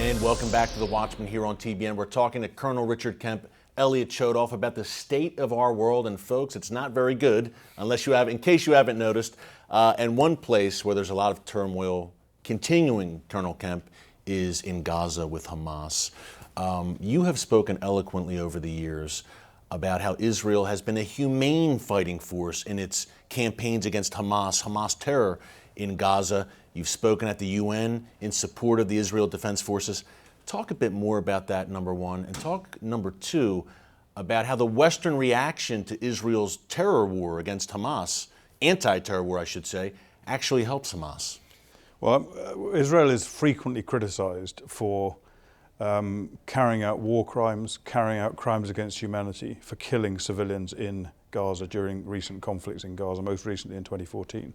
And welcome back to The Watchman here on TBN. We're talking to Colonel Richard Kemp, Elliot Chodoff, about the state of our world. And folks, it's not very good, unless you have, in case you haven't noticed. And one place where there's a lot of turmoil continuing, Colonel Kemp, is in Gaza with Hamas. You have spoken eloquently over the years about how Israel has been a humane fighting force in its campaigns against Hamas terror in Gaza. You've spoken at the UN in support of the Israel Defense Forces. Talk a bit more about that, number one, and talk, number two, about how the Western reaction to Israel's terror war against Hamas, anti-terror war, I should say, actually helps Hamas. Well, Israel is frequently criticized for carrying out war crimes, carrying out crimes against humanity, for killing civilians in Gaza during recent conflicts in Gaza, most recently in 2014.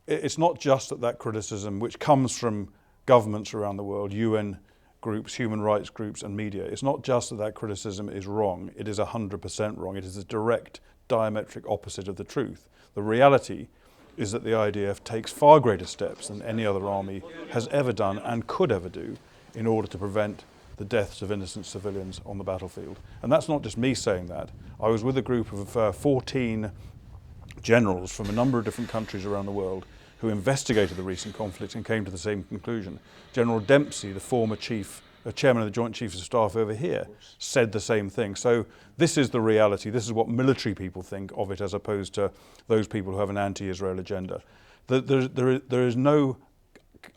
It's not just that criticism, which comes from governments around the world, UN groups, human rights groups and media. It's not just that criticism is wrong, it is 100% wrong. It is a direct diametric opposite of the truth. The reality is that the IDF takes far greater steps than any other army has ever done and could ever do in order to prevent the deaths of innocent civilians on the battlefield. And that's not just me saying that. I was with a group of 14 generals from a number of different countries around the world who investigated the recent conflicts and came to the same conclusion. General Dempsey, the former chairman of the Joint Chiefs of Staff over here, said the same thing. So this is the reality. This is what military people think of it, as opposed to those people who have an anti-Israel agenda. There is no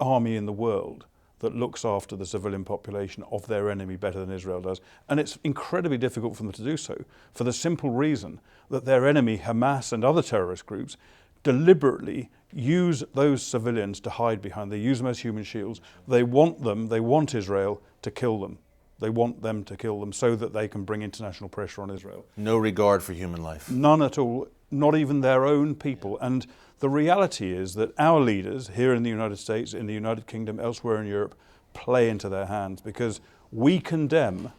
army in the world that looks after the civilian population of their enemy better than Israel does. And it's incredibly difficult for them to do so, for the simple reason that their enemy, Hamas and other terrorist groups, deliberately use those civilians to hide behind. They use them as human shields. They want Israel to kill them. They want them to kill them so that they can bring international pressure on Israel. No regard for human life. None at all, not even their own people. And the reality is that our leaders here in the United States, in the United Kingdom, elsewhere in Europe, play into their hands, because we condemn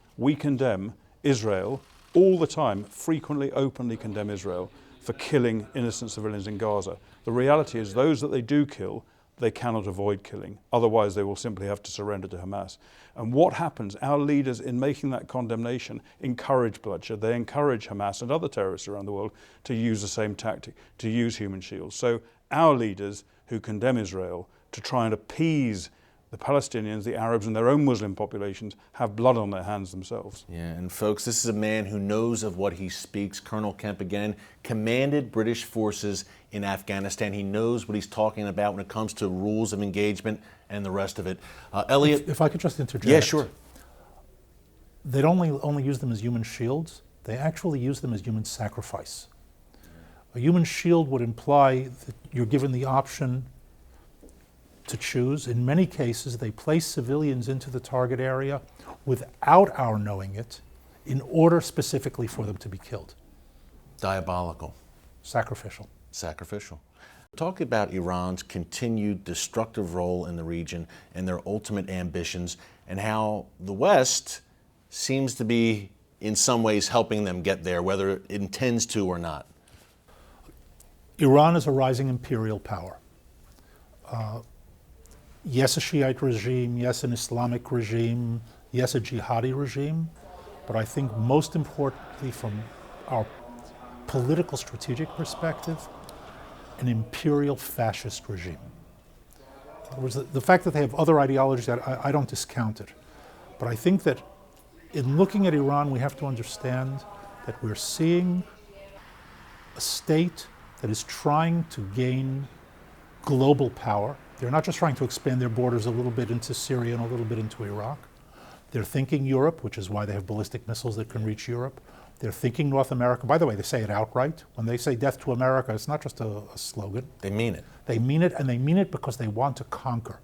Israel all the time, frequently, openly condemn Israel for killing innocent civilians in Gaza. The reality is those that they do kill, they cannot avoid killing. Otherwise, they will simply have to surrender to Hamas. And what happens? Our leaders, in making that condemnation, encourage bloodshed. They encourage Hamas and other terrorists around the world to use the same tactic, to use human shields. So our leaders who condemn Israel to try and appease the Palestinians, the Arabs and their own Muslim populations have blood on their hands themselves. Yeah, and folks, this is a man who knows of what he speaks. Colonel Kemp, again, commanded British forces in Afghanistan. He knows what he's talking about when it comes to rules of engagement and the rest of it. Elliot? If I could just interject. Yeah, sure. They don't only use them as human shields, they actually use them as human sacrifice. A human shield would imply that you're given the option to choose. In many cases, they place civilians into the target area without our knowing it, in order specifically for them to be killed. Diabolical. Sacrificial. Sacrificial. Talk about Iran's continued destructive role in the region and their ultimate ambitions, and how the West seems to be, in some ways, helping them get there, whether it intends to or not. Iran is a rising imperial power. Yes, a Shiite regime, yes, an Islamic regime, yes, a jihadi regime, but I think most importantly from our political strategic perspective, an imperial fascist regime. In other words, the fact that they have other ideologies, I don't discount it. But I think that in looking at Iran, we have to understand that we're seeing a state that is trying to gain global power. They're not just trying to expand their borders a little bit into Syria and a little bit into Iraq. They're thinking Europe, which is why they have ballistic missiles that can reach Europe. They're thinking North America. By the way, they say it outright. When they say death to America, it's not just a slogan. They mean it. They mean it, and they mean it because they want to conquer.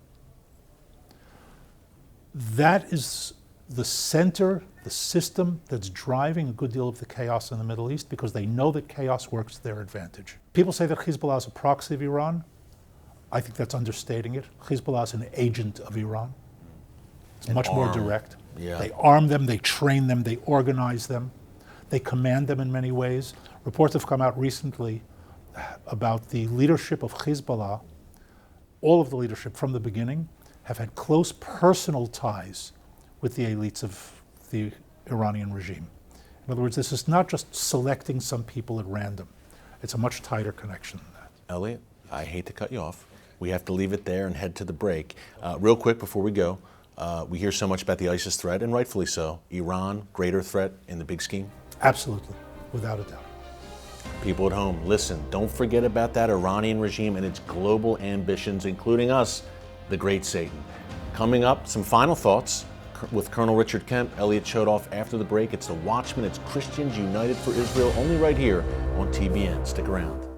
That is the center, the system that's driving a good deal of the chaos in the Middle East, because they know that chaos works to their advantage. People say that Hezbollah is a proxy of Iran. I think that's understating it. Hezbollah is an agent of Iran. It's much more direct. Yeah. They arm them, they train them, they organize them, they command them in many ways. Reports have come out recently about the leadership of Hezbollah, all of the leadership from the beginning, have had close personal ties with the elites of the Iranian regime. In other words, this is not just selecting some people at random. It's a much tighter connection than that. Elliot, I hate to cut you off. We have to leave it there and head to the break. Real quick before we go, we hear so much about the ISIS threat, and rightfully so. Iran, greater threat in the big scheme? Absolutely, without a doubt. People at home, listen, don't forget about that Iranian regime and its global ambitions, including us, the great Satan. Coming up, some final thoughts with Colonel Richard Kemp, Elliot Chodoff after the break. It's The Watchman, it's Christians United for Israel, only right here on TBN. Stick around.